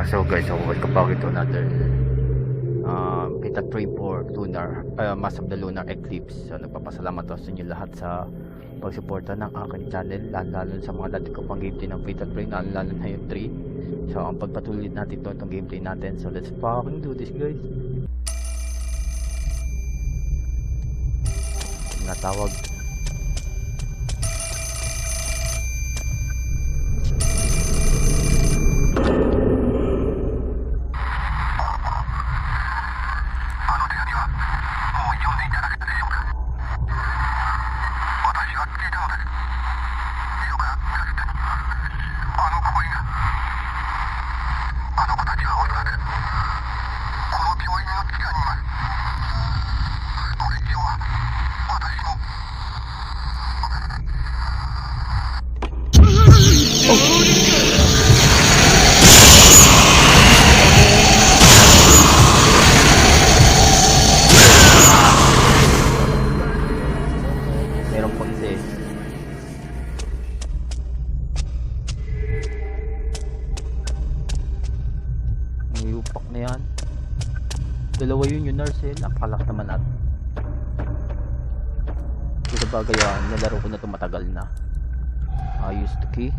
So guys, welcome back to another beta stream for Lunar Mass of the Lunar Eclipse. So nagpapasalamat ako sa inyo lahat sa pagsuporta ng aking channel, lalo sa mga dati ko pang gameplay ng beta stream, lalo na yung 3. So ang pagpatuloy natin itong gameplay natin. So let's fucking do this, guys. Natawag. Dalawa yun yung nurse, napakalak naman at sa bagay nalaro ko na ito matagal na. Use the key.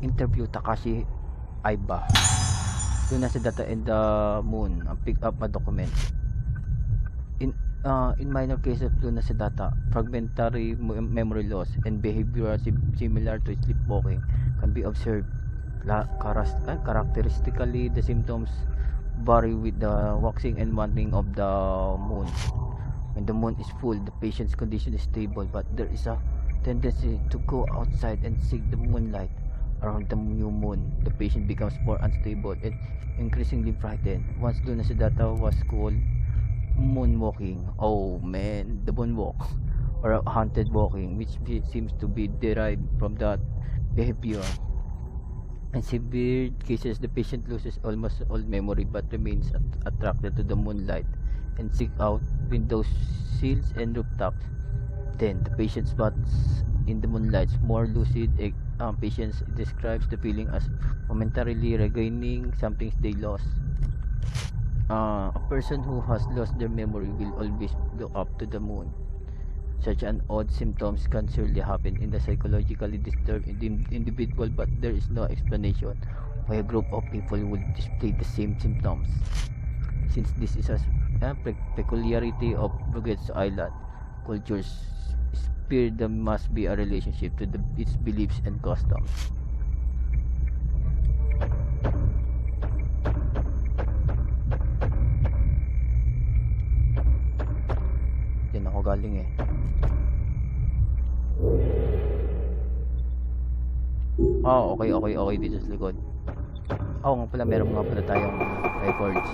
Interview Takashi Aiba. Doon na sa data and the moon. Pick up a document. In minor cases of Lunar sa data, fragmentary memory loss and behavior similar to sleepwalking can be observed. Characteristically, the symptoms vary with the waxing and waning of the moon. When the moon is full, the patient's condition is stable, but there is a tendency to go outside and seek the moonlight. Around the new moon, the patient becomes more unstable and increasingly frightened. Once Lunar sa data was called moonwalking. Oh man, the moonwalk, or haunted walking, which seems to be derived from that behavior. In severe cases, the patient loses almost all memory but remains attracted to the moonlight and seek out window sills and rooftops. Then the patient spots in the moonlight more lucid. Patients describes the feeling as momentarily regaining something they lost. A person who has lost their memory will always look up to the moon. Such an odd symptoms can surely happen in the psychologically disturbed individual, but there is no explanation why a group of people would display the same symptoms. Since this is a peculiarity of Rougetsu Island cultures, there must be a relationship to its beliefs and customs. Yan ako galing okay dito sa likod. Nga pala, meron nga pala tayong records.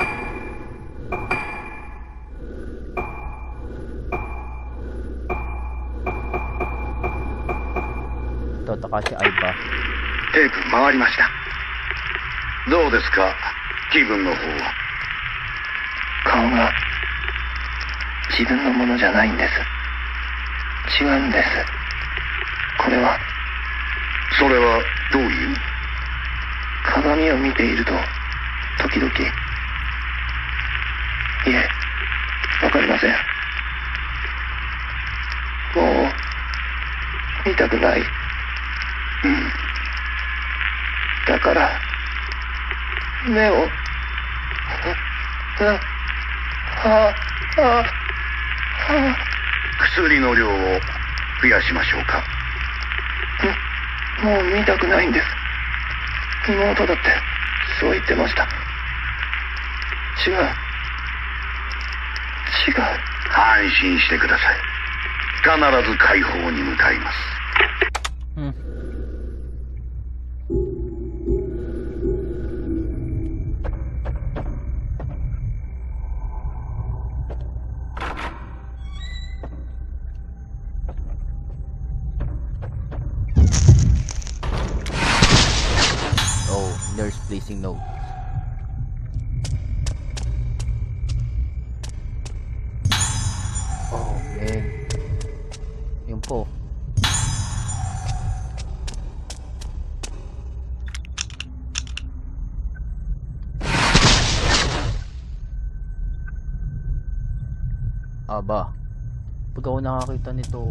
Takashi Aiba. テープ回りました。どうですか、気分の方は。顔が自分のものじゃないんです。違うんです。これは。それはどういう？鏡を見ていると時々。いえ、わかりません。もう見たくない。だから目を薬の量を増やしましょうか。もう見たくないんです。妹だってそう言ってました。違う。安心してください。必ず解放に向かいます。missing note. Oh man, yun po. Aba, pag ako nakakita nito,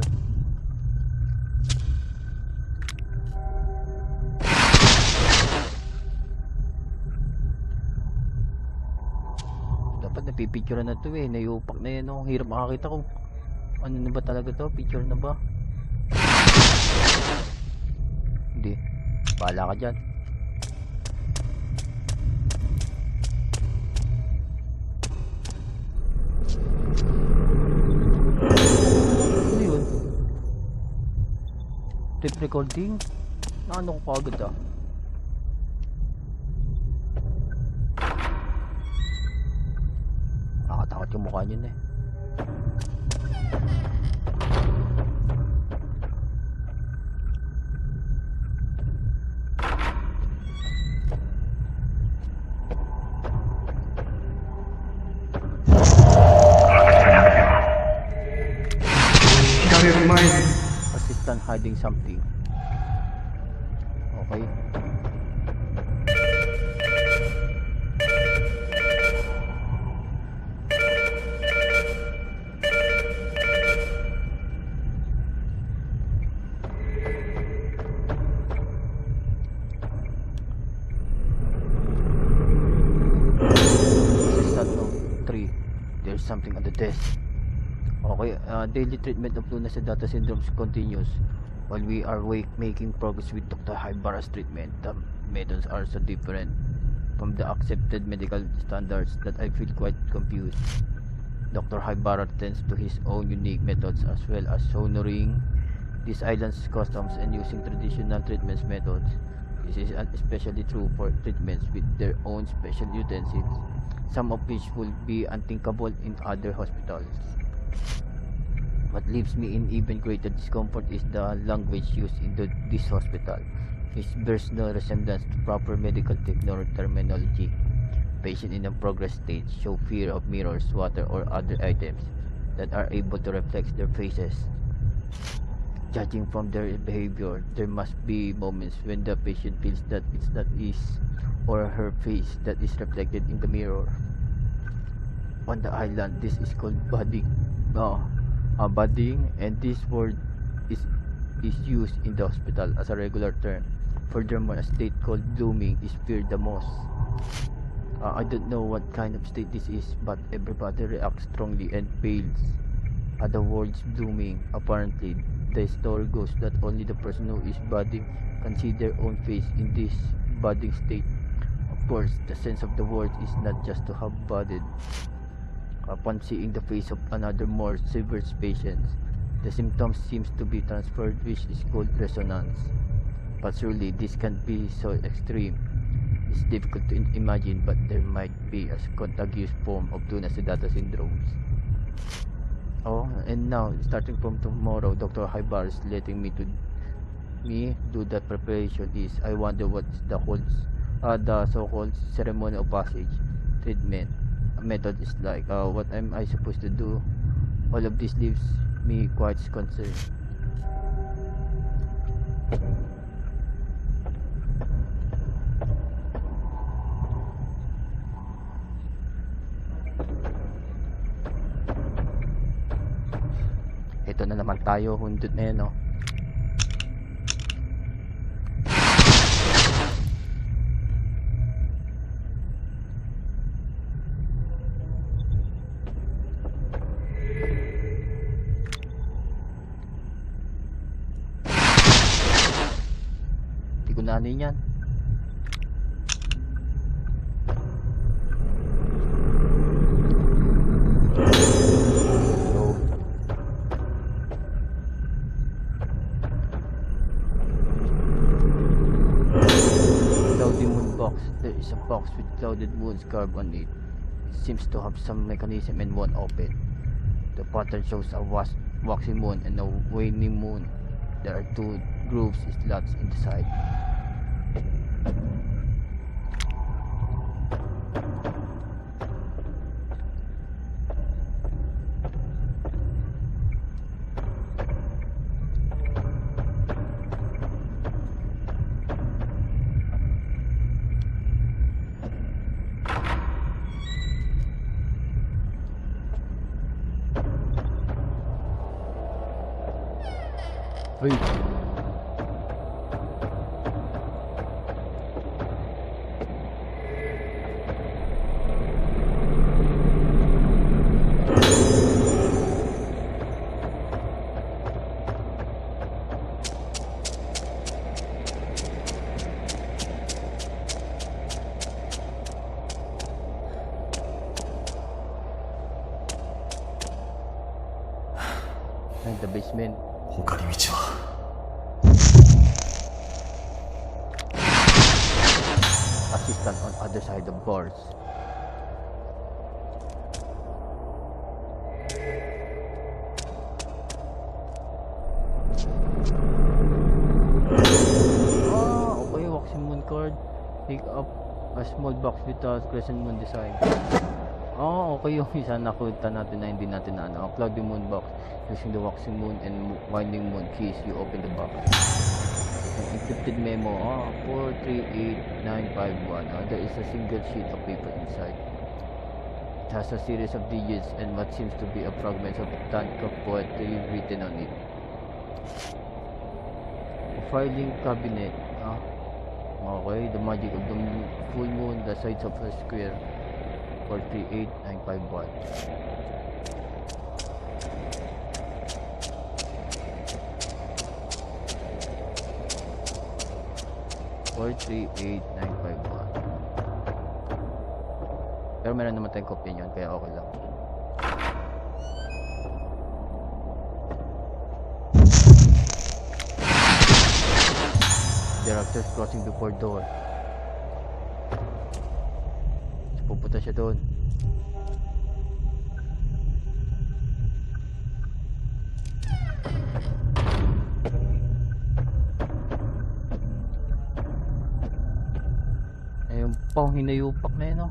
dapat napipicture na to eh, nayupak na yan, oh. Hirap makakita kung ano na ba talaga to, picture na ba? Hindi, bahala ka dyan. Tape recording? Ano ko kagad ah? Nakatakot yung mukha niya eh. Assistant hiding something. Okay. Assistant no 3. There's something on the desk. Okay, daily treatment of Lunar Eclipse syndrome continues. While we are making progress with Dr. Haibara's treatment, the methods are so different from the accepted medical standards that I feel quite confused. Dr. Haibara tends to his own unique methods as well as honoring this island's customs and using traditional treatment methods. This is especially true for treatments with their own special utensils, some of which would be unthinkable in other hospitals. What leaves me in even greater discomfort is the language used in this hospital, which bears no resemblance to proper medical terminology. Patients in the progress stage show fear of mirrors, water, or other items that are able to reflect their faces. Judging from their behavior, there must be moments when the patient feels that it's not his or her face that is reflected in the mirror. On the island, this is called budding. Budding, and this word is used in the hospital as a regular term. Furthermore, a state called blooming is feared the most. I don't know what kind of state this is, but everybody reacts strongly and pales at the words blooming. Apparently, the story goes that only the person who is budding can see their own face in this budding state. Of course, the sense of the word is not just to have budded. Upon seeing the face of another more severe patient, the symptoms seems to be transferred, which is called resonance. But surely this can't be so extreme. It's difficult to imagine, but there might be a contagious form of Lunar Eclipse syndrome. Oh, and now, starting from tomorrow, Dr. Haibara is letting me do the preparation. I wonder what the so-called ceremony of passage treatment method is like. What am I supposed to do? All of this leaves me quite concerned. Ito na naman tayo, hundot na yan, oh. Kunanin yan. Cloudy moon box. There is a box with clouded moons carved on it. It seems to have some mechanism and won't open. The pattern shows a waxing moon and a waning moon. There are two grooves slots in the side. Uy. The basement. 他に道は Assistant on other side of doors. Okay, waxing moon card. Pick up a small box with a crescent moon design. Okay yung isa nakuha natin na hindi natin na ano. A cloudy moon box. Using the waxing moon and winding moon keys, you open the box. An encrypted memo. 438951. There is a single sheet of paper inside. It has a series of digits and what seems to be a fragment of Tanka poetry written on it. A filing cabinet. Okay, the magic of the full moon, the sides of a square. 438951. Pero meron naman tayong copy yun, kaya okay lang. Directors crossing before door. So, pupunta siya doon. Yung pang hinayupak na yun, oh.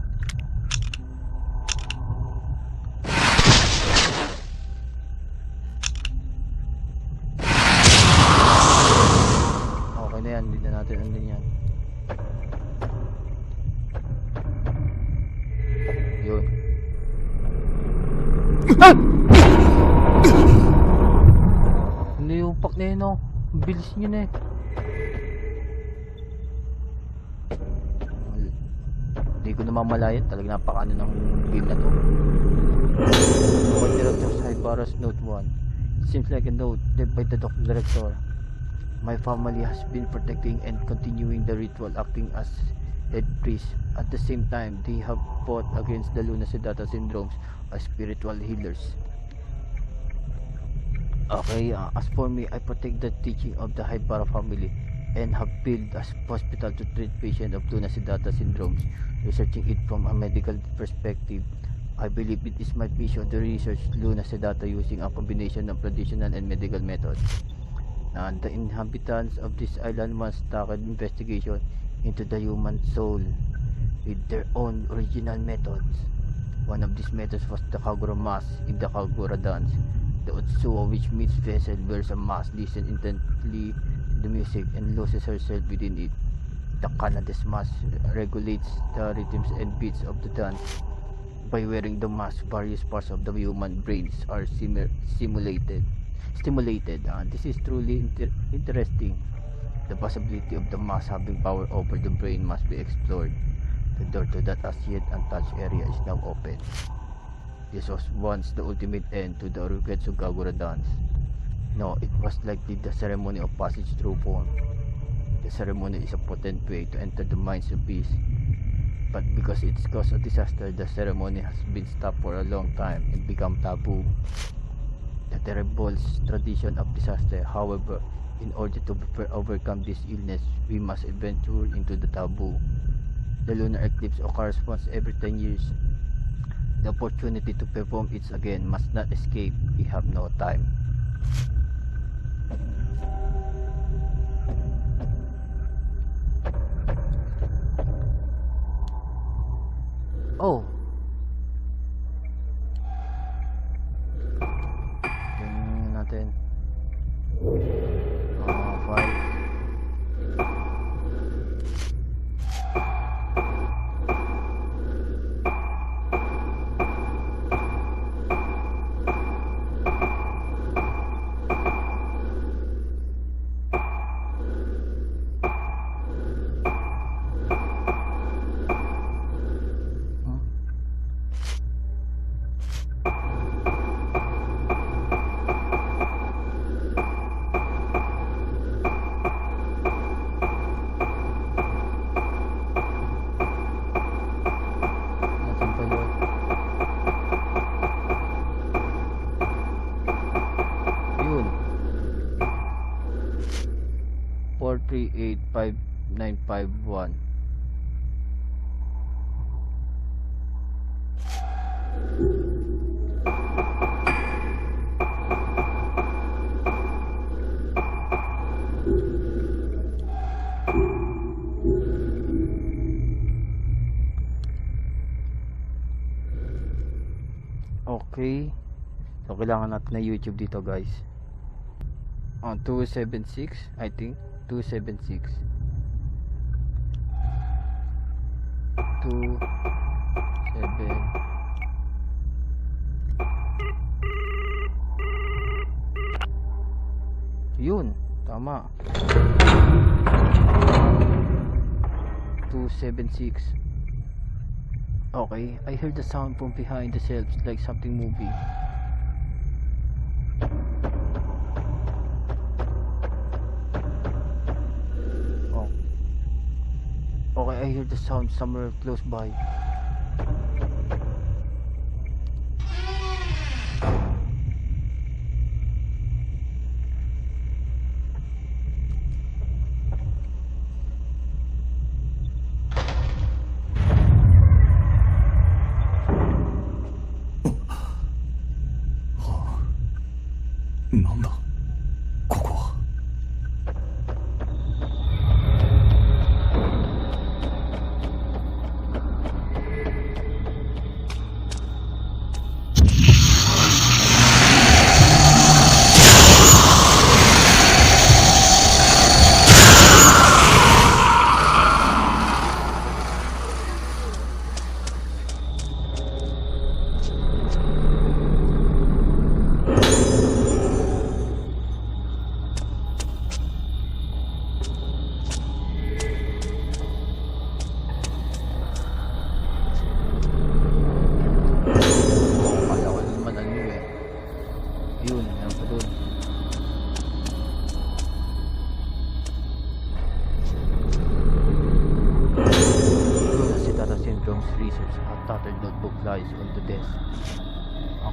Okay na yan, hindi na natin andin yan. Yun. Hinayupak na yun, oh. Ang bilis nyo na eh. Hindi ko namamalayan, talagang napakaano ng game na to. Director Haibara's note 1. It seems like a note left by the director. My family has been protecting and continuing the ritual, acting as head priest. At the same time, they have fought against the Lunar syndromes as spiritual healers. Okay, as for me, I protect the teaching of the Haibara family and have built a hospital to treat patients of Lunar syndromes. Researching it from a medical perspective, I believe it is my mission to research Lunar using a combination of traditional and medical methods. The inhabitants of this island once started investigation into the human soul with their own original methods. One of these methods was the Kagura mask in the Kagura dance. The Utsuwa, which meets vessel, wears a mask, listens intently to the music, and loses herself within it. The Kanades mask regulates the rhythms and beats of the dance. By wearing the mask, various parts of the human brains are stimulated. This is truly interesting. The possibility of the mask having power over the brain must be explored. The door to that as yet untouched area is now open. This was once the ultimate end to the Rougetsu dance. No, it was likely the ceremony of passage through form. The ceremony is a potent way to enter the minds of beasts. But because it's caused a disaster, the ceremony has been stopped for a long time and become taboo. The terrible tradition of disaster, however, in order to overcome this illness, we must venture into the taboo. The lunar eclipse occurs once every 10 years. The opportunity to perform it again must not escape. We have no time. Oh. Tingnan natin. 5. 385951. Okay, so kailangan natin na YouTube dito guys. 276 I think 276 2 7 yun, tama. 276. Okay, I heard the sound from behind the shelves like something moving. Oh. Okay, I hear the sound somewhere close by.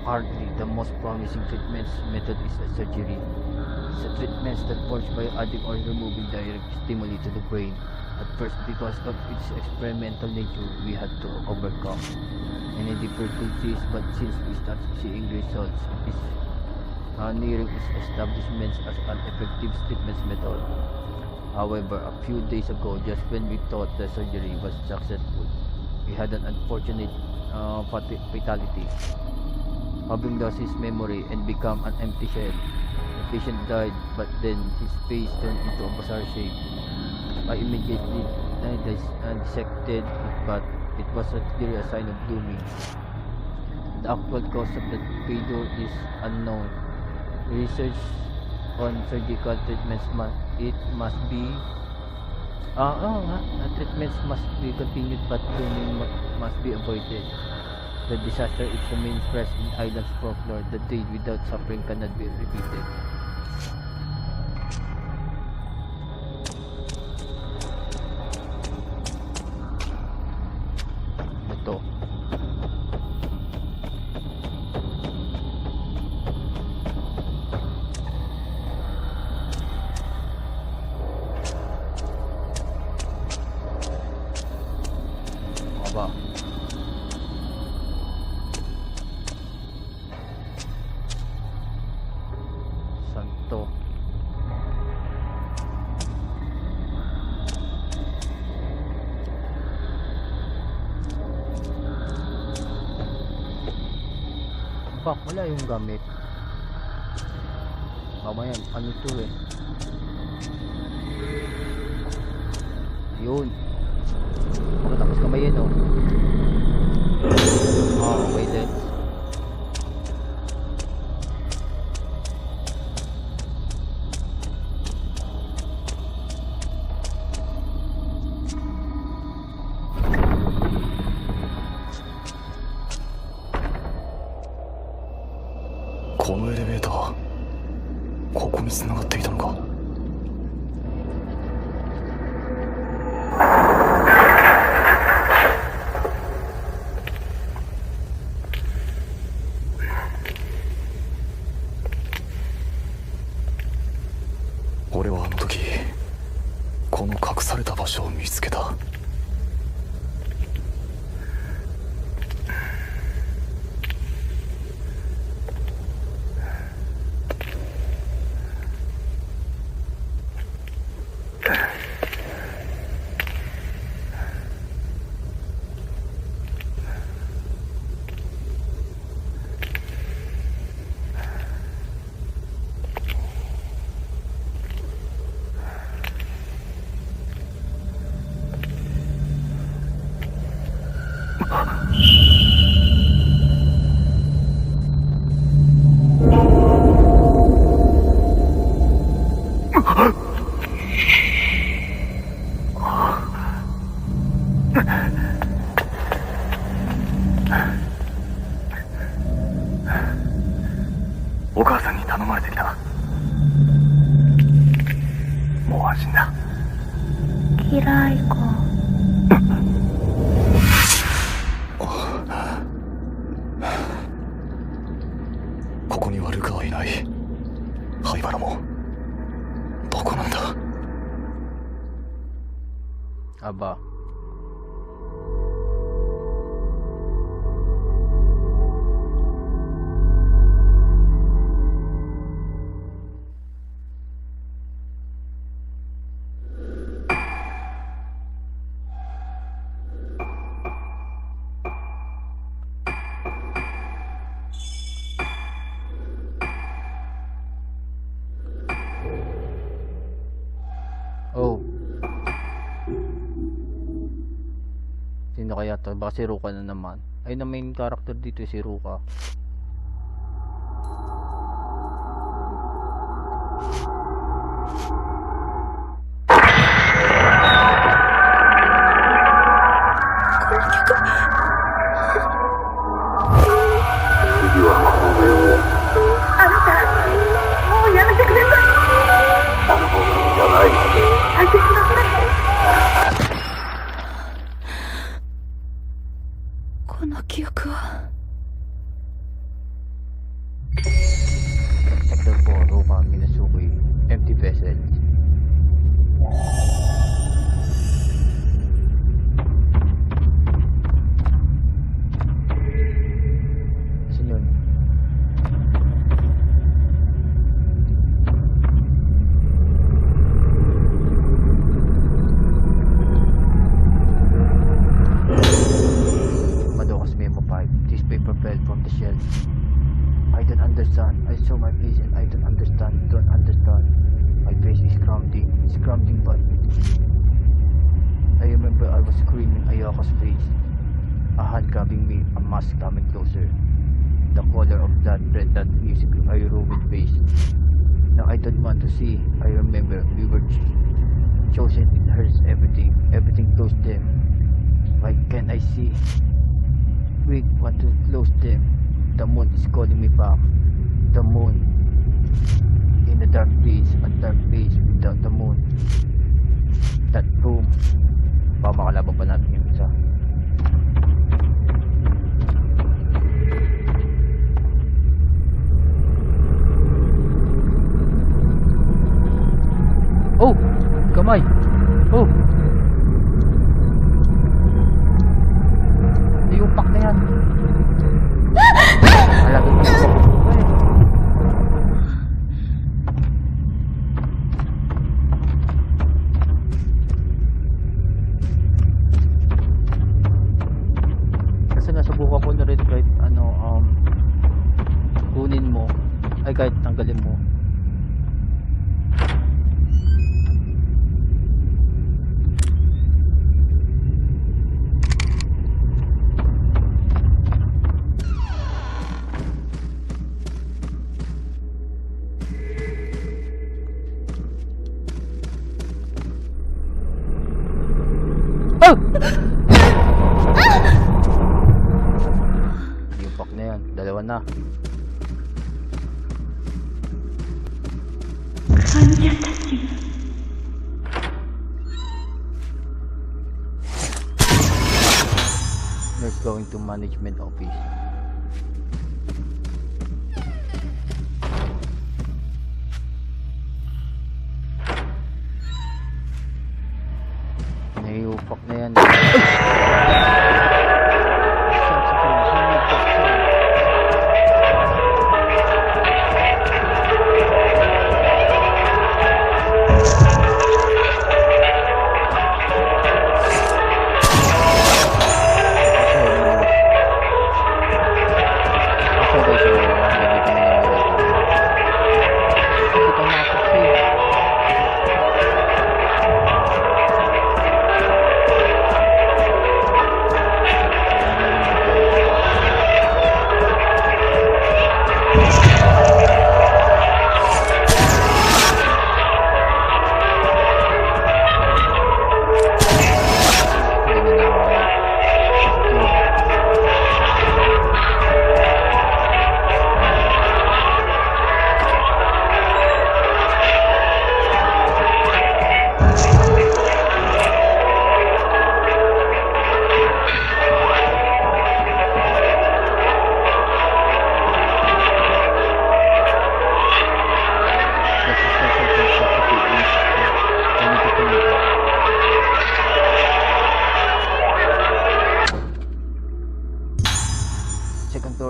Currently, the most promising treatment method is surgery. It's a treatment that works by adding or removing direct stimuli to the brain. At first, because of its experimental nature, we had to overcome many difficulties, but since we started seeing results, it is nearing its establishment as an effective treatment method. However, a few days ago, just when we thought the surgery was successful, we had an unfortunate fatality. Having lost his memory and become an empty shell, the patient died, but then his face turned into a bizarre shape. I immediately dissected it, but it was clearly a sign of dooming. The actual cause of the failure is unknown. Research on surgical treatments must be treatments must be continued, but dooming must be avoided. The disaster is the main stress in island's folklore. The day without suffering cannot be repeated. Ito. Aba. Santo. Bak, wala yung gamit. Mamaya, ano to eh. Yun. Tapos kamay yun oh. Okay then. 場所を見つけた。お母さんに頼まれてきた。もう安心だ。嫌いか。ここにはルカはいない。灰原もどこなんだ。Aba. Oh. Sino kaya to? Baka si Ruka na naman. Ay, na main character dito si Ruka. Sector 4, Ruka Minazuki, empty vessel. Saan yun? Madoka's memo pipe. This paper fell from the shelf. I don't understand. I saw my face and I don't understand. Don't understand. My face is crumbling, but I remember I was screaming Ayaka's face. A hand grabbing me, a mask coming closer. The color of that red, that music, I ruined face. Now I don't want to see. I remember we were chosen. It hurts everything. Everything closed them. Why can't I see? We want to close them. The moon is calling me back. The moon. In a dark place without the moon. That room. Baka makalaban pa natin yung isa. Oh! Kamay! Oh! Yung pack na yan. Malaki mo. Kasi nasubukan ko na rin kahit kunin mo ay kahit tanggalin mo. Yung pack na yan, dalawa na. Nurse going to management office. Fuck na yan.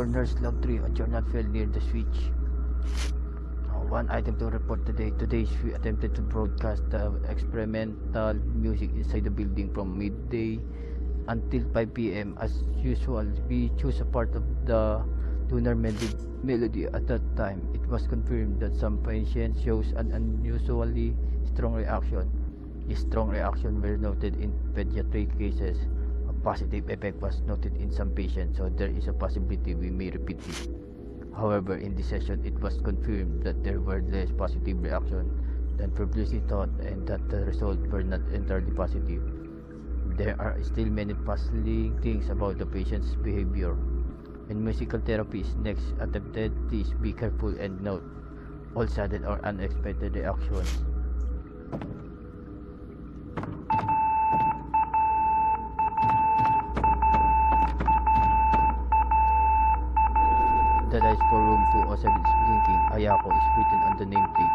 Nurse log 3 on journal fell near the switch. One item to report today. Today we attempted to broadcast the experimental music inside the building from midday until 5 p.m. As usual, we chose a part of the lunar melody at that time. It was confirmed that some patients shows an unusually strong reaction. A strong reaction were noted in pediatric cases. Positive effect was noted in some patients, so there is a possibility we may repeat it. However, in this session, it was confirmed that there were less positive reaction than previously thought and that the results were not entirely positive. There are still many puzzling things about the patient's behavior. When musical therapy is next attempted, please be careful and note all sudden or unexpected reactions. The lights for room 207 is blinking. Ayako is written on the nameplate.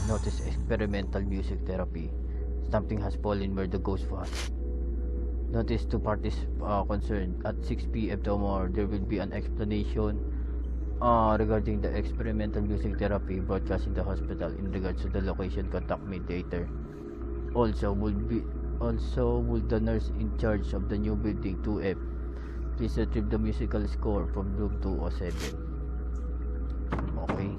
'Notice experimental music therapy. Something has fallen where the ghost was. Notice two parties concerned. At 6 p.m. tomorrow, there will be an explanation regarding the experimental music therapy broadcast in the hospital. In regards to the location, contact me later. Also, will the nurse in charge of the new building 2F please retrieve the musical score from room 207. Okay.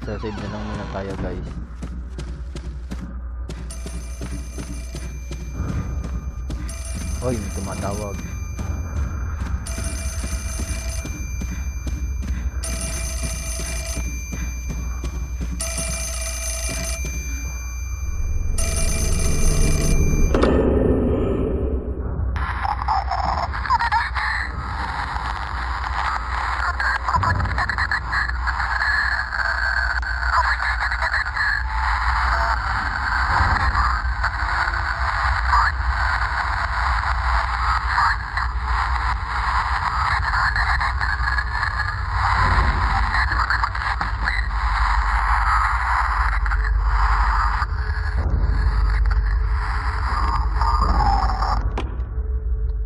Sasave na lang muna tayo, guys. Hoy, may tumatawag.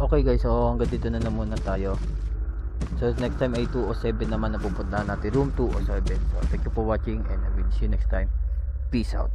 Okay guys, so hanggang dito na muna tayo. So next time ay 207 naman na pupuntahan natin, room 207. So thank you for watching and I will see you next time. Peace out.